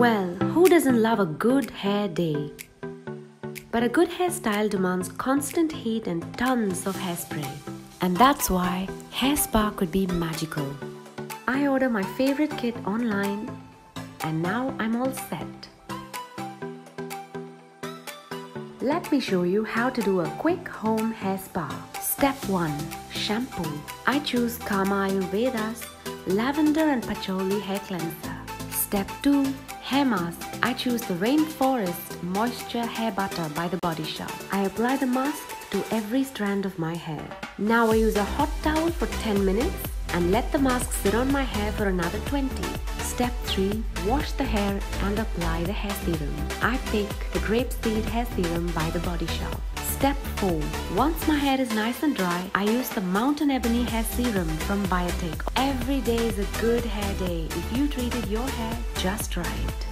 Well, who doesn't love a good hair day? But a good hairstyle demands constant heat and tons of hairspray. And that's why Hairspa could be magical. I order my favorite kit online and now I'm all set. Let me show you how to do a quick home hair spa. Step 1. Shampoo. I choose Karma Ayurveda's Lavender and Patchouli hair cleanser. Step 2. Hair mask. I choose the Rainforest Moisture Hair Butter by The Body Shop. I apply the mask to every strand of my hair. Now I use a hot towel for 10 minutes and let the mask sit on my hair for another 20. Step 3. Wash the hair and apply the hair serum. I pick the Grapeseed Hair Serum by The Body Shop. Step 4. Once my hair is nice and dry, I use the Mountain Ebony Hair Serum from Biotech. Every day is a good hair day if you treated your hair just right.